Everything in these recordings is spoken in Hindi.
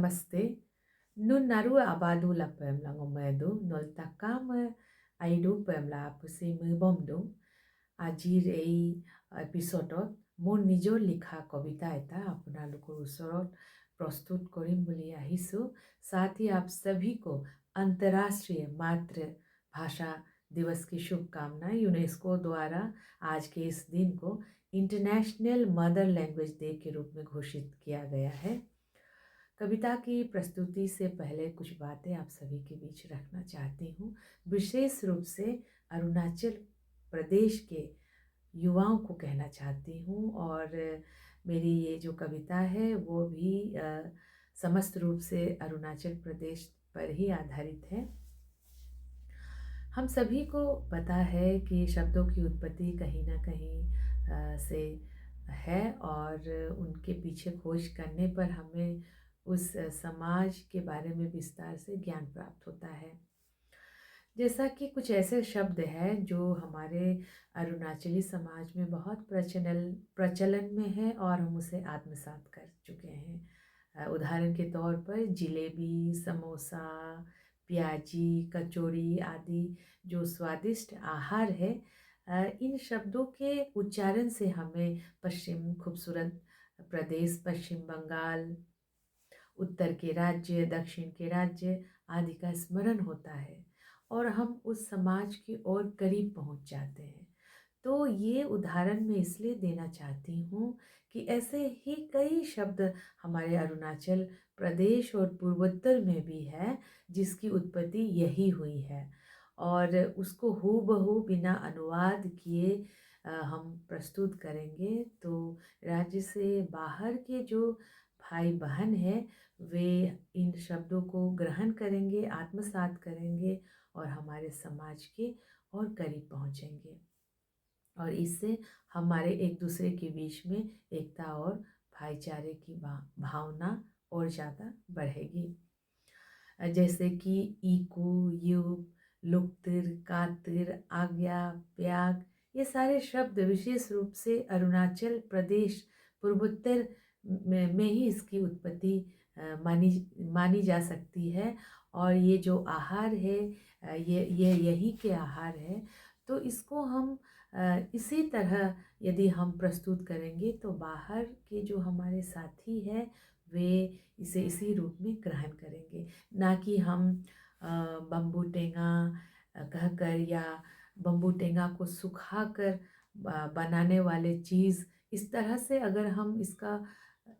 Namaste. Nun naru abadu la pemla ngomedu nol takama aidu pemla pusi mubomdu আজিৰ এই এপিছডত মোৰ নিজৰ লিখা কবিতা এটা আপোনালোকৰ ওচৰত प्रस्तुत কৰিম বুলি আহিছোঁ। साथ ही आप सभी को अंतर्राष्ट्रीय मातृभाषा दिवस की शुभकामनाएं। यूनेस्को द्वारा आज के इस दिन को इंटरनेशनल मदर लैंग्वेज डे के रूप में घोषित किया गया है। कविता की प्रस्तुति से पहले कुछ बातें आप सभी के बीच रखना चाहती हूँ। विशेष रूप से अरुणाचल प्रदेश के युवाओं को कहना चाहती हूँ, और मेरी ये जो कविता है वो भी समस्त रूप से अरुणाचल प्रदेश पर ही आधारित है। हम सभी को पता है कि शब्दों की उत्पत्ति कहीं ना कहीं से है, और उनके पीछे खोज करने पर हमें उस समाज के बारे में विस्तार से ज्ञान प्राप्त होता है। जैसा कि कुछ ऐसे शब्द हैं जो हमारे अरुणाचली समाज में बहुत प्रचलन में है और हम उसे आत्मसात कर चुके हैं। उदाहरण के तौर पर जलेबी, समोसा, प्याजी, कचौड़ी आदि जो स्वादिष्ट आहार है, इन शब्दों के उच्चारण से हमें खूबसूरत प्रदेश पश्चिम बंगाल, उत्तर के राज्य, दक्षिण के राज्य आदि का स्मरण होता है और हम उस समाज की ओर करीब पहुंच जाते हैं। तो ये उदाहरण मैं इसलिए देना चाहती हूँ कि ऐसे ही कई शब्द हमारे अरुणाचल प्रदेश और पूर्वोत्तर में भी है जिसकी उत्पत्ति यही हुई है, और उसको हूबहू बिना अनुवाद किए हम प्रस्तुत करेंगे तो राज्य से बाहर के जो भाई बहन हैं वे इन शब्दों को ग्रहण करेंगे, आत्मसात करेंगे और हमारे समाज के और करीब पहुंचेंगे, और इससे हमारे एक दूसरे के बीच में एकता और भाईचारे की भावना और ज़्यादा बढ़ेगी। जैसे कि ईकू, युग, लुक्तिर, कातिर, आज्ञा, प्याग, ये सारे शब्द विशेष रूप से अरुणाचल प्रदेश पूर्वोत्तर में ही इसकी उत्पत्ति मानी जा सकती है, और ये जो आहार है ये यही के आहार है। तो इसको हम इसी तरह यदि हम प्रस्तुत करेंगे तो बाहर के जो हमारे साथी हैं वे इसे इसी रूप में ग्रहण करेंगे, ना कि हम बम्बू टेंगा कहकर या बम्बू टेंगा को सुखाकर बनाने वाले चीज़, इस तरह से अगर हम इसका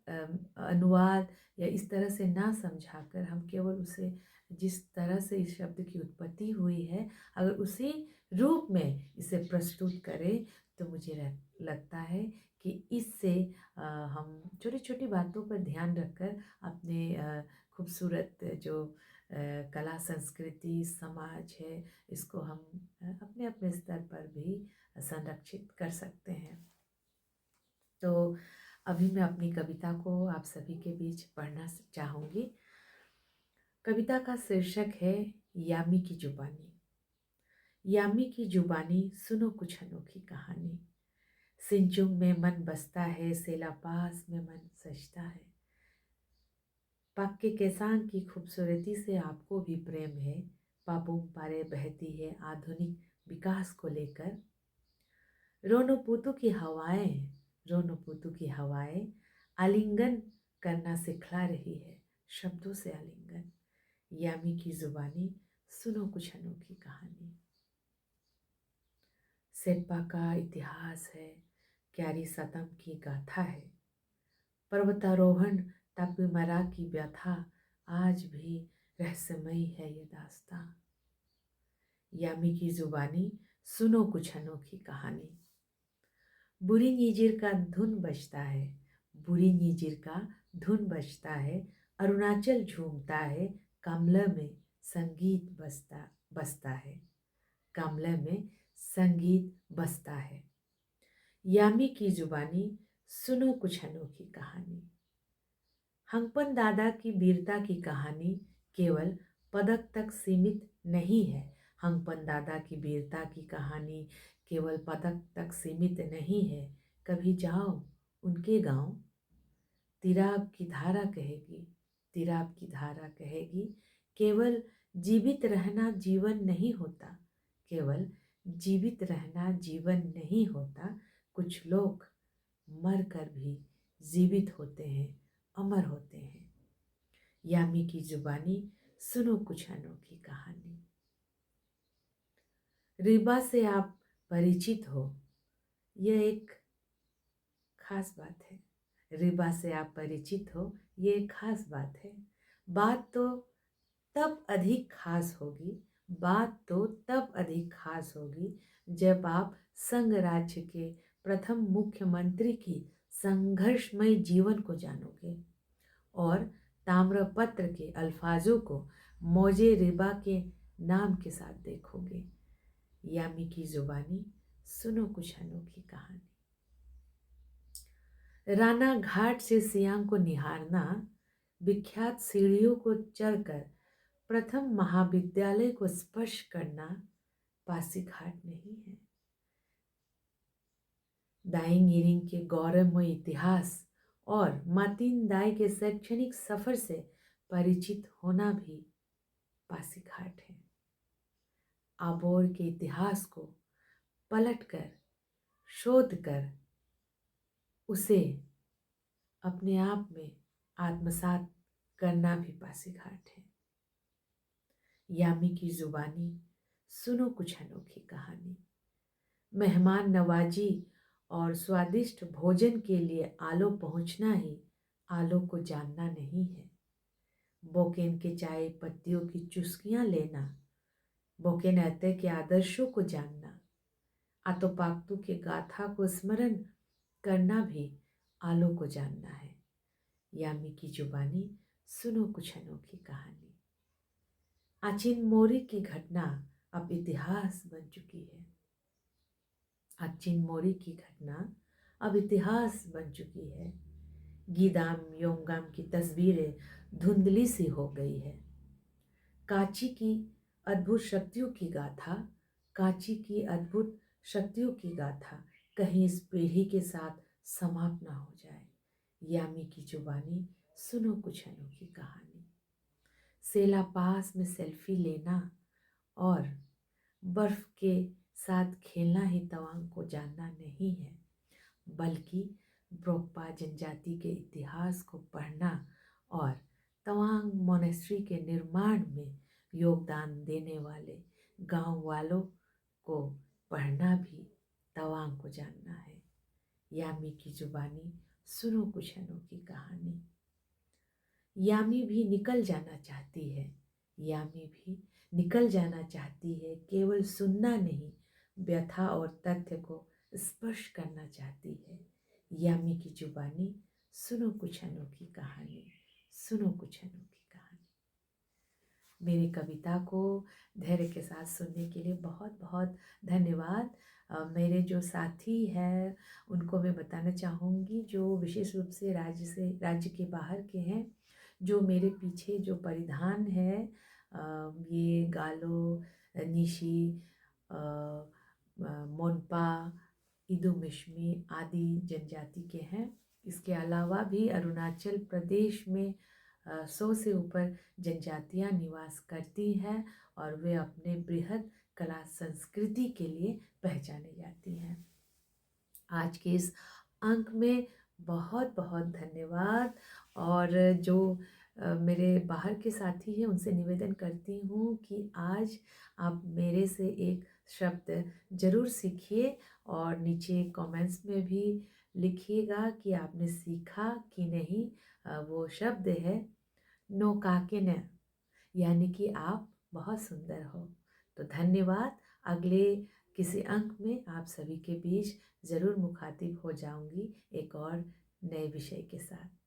अनुवाद या इस तरह से ना समझाकर हम केवल उसे जिस तरह से इस शब्द की उत्पत्ति हुई है अगर उसी रूप में इसे प्रस्तुत करें तो मुझे लगता है कि इससे हम छोटी छोटी बातों पर ध्यान रखकर अपने खूबसूरत जो कला संस्कृति समाज है इसको हम अपने अपने स्तर पर भी संरक्षित कर सकते हैं। तो अभी मैं अपनी कविता को आप सभी के बीच पढ़ना चाहूँगी। कविता का शीर्षक है यामी की जुबानी। यामी की जुबानी सुनो कुछ अनोखी कहानी। सिंचुंग में मन बसता है, सेला पास में मन सजता है। पाक के केसांग की खूबसूरती से आपको भी प्रेम है। पापुम पारे बहती है आधुनिक विकास को लेकर। रोनोपुतु की हवाएं, रोनोपुतु की हवाएं आलिंगन करना सिखला रही है, शब्दों से आलिंगन। यामी की जुबानी सुनो कुछ अनोखी कहानी। सेप्पा का इतिहास है, क्यारी सतम की गाथा है। पर्वतारोहण टापीमरा की व्यथा, आज भी रहस्यमयी है ये दास्तां। यामी की जुबानी सुनो कुछ अनोखी कहानी। बुरी नीजिर का धुन बजता है, बुरी नीजिर का धुन बजता है। अरुणाचल झूमता है, कामला में संगीत बसता है, कामला में संगीत बसता है। यामी की जुबानी सुनो कुछ अनोखी कहानी। हंगपन दादा की वीरता की कहानी केवल पदक तक सीमित नहीं है। हंगपन दादा की वीरता की कहानी केवल पदक तक सीमित नहीं है। कभी जाओ उनके गांव, तिराब की धारा कहेगी, तिराप की धारा कहेगी, केवल जीवित रहना जीवन नहीं होता, केवल जीवित रहना जीवन नहीं होता, कुछ लोग मर कर भी जीवित होते हैं, अमर होते हैं। यामी की जुबानी, सुनो कुछ अनोखी कहानी। रिबा से आप परिचित हो, यह एक खास बात है। रिबा से आप परिचित हो, ये एक खास बात है। बात तो तब अधिक खास होगी, बात तो तब अधिक खास होगी जब आप संघ राज्य के प्रथम मुख्यमंत्री की संघर्षमय जीवन को जानोगे और ताम्रपत्र के अल्फाजों को मौजे रिबा के नाम के साथ देखोगे। यामी की जुबानी, सुनो कुछ अनोखी कहानी। राना घाट से सियांग को निहारना, विख्यात सीढ़ियों को चढ़कर प्रथम महाविद्यालय को स्पर्श करना पासीघाट नहीं है। दाइंग इरिंग के गौरवमय इतिहास और मातिन दाई के शैक्षणिक सफर से परिचित होना भी पासीघाट है। आबोर के इतिहास को पलटकर, शोध कर उसे अपने आप में आत्मसात करना भी पासीघाट है। यामी की जुबानी, सुनो कुछ अनोखी कहानी। मेहमान नवाजी और स्वादिष्ट भोजन के लिए आलो पहुंचना ही आलो को जानना नहीं है। बोकेन के चाय पत्तियों की चुस्कियां लेना, बोकेन अत्ते के आदर्शों को जानना, आतोपाक्तू के गाथा को स्मरण करना भी आलो को जानना है। यामी की जुबानी, सुनो कुछ अनोखी कहानी। आचिन मोरी की घटना अब इतिहास बन चुकी है। आचिन मोरी की घटना अब इतिहास बन चुकी है। गीदाम योंगाम की तस्वीरें धुंधली सी हो गई है। काची की अद्भुत शक्तियों की गाथा, काची की अद्भुत शक्तियों की गाथा कहीं इस पीढ़ी के साथ समाप्त ना हो जाए। यामी की जुबानी, सुनो कुछ अनोखी कहानी। सेला पास में सेल्फी लेना और बर्फ के साथ खेलना ही तवांग को जानना नहीं है, बल्कि ब्रोकपा जनजाति के इतिहास को पढ़ना और तवांग मोनेस्ट्री के निर्माण में योगदान देने वाले गांव वालों को पढ़ना भी तवांग को जानना है। यामी की जुबानी, सुनो कुछ अनोखी कहानी। यामी भी निकल जाना चाहती है, यामी भी निकल जाना चाहती है, केवल सुनना नहीं, व्यथा और तथ्य को स्पर्श करना चाहती है। यामी की जुबानी, सुनो कुछ अनोखी कहानी, सुनो कुछ अनोखी कहानी। मेरी कविता को धैर्य के साथ सुनने के लिए बहुत बहुत धन्यवाद। मेरे जो साथी हैं उनको मैं बताना चाहूँगी, जो विशेष रूप से राज्य के बाहर के हैं, जो मेरे पीछे जो परिधान है, ये गालो, निशी, मोनपा, इदुमिश्मी आदि जनजाति के हैं। इसके अलावा भी अरुणाचल प्रदेश में 100 से ऊपर जनजातियां निवास करती हैं और वे अपने बृहद कला संस्कृति के लिए पहचाने जाती हैं। आज के इस अंक में बहुत बहुत धन्यवाद। और जो मेरे बाहर के साथी हैं उनसे निवेदन करती हूँ कि आज आप मेरे से एक शब्द ज़रूर सीखिए और नीचे कमेंट्स में भी लिखिएगा कि आपने सीखा कि नहीं। वो शब्द है नोकाकेन, यानी कि आप बहुत सुंदर हो। तो धन्यवाद। अगले किसी अंक में आप सभी के बीच ज़रूर मुखातिब हो जाऊंगी एक और नए विषय के साथ।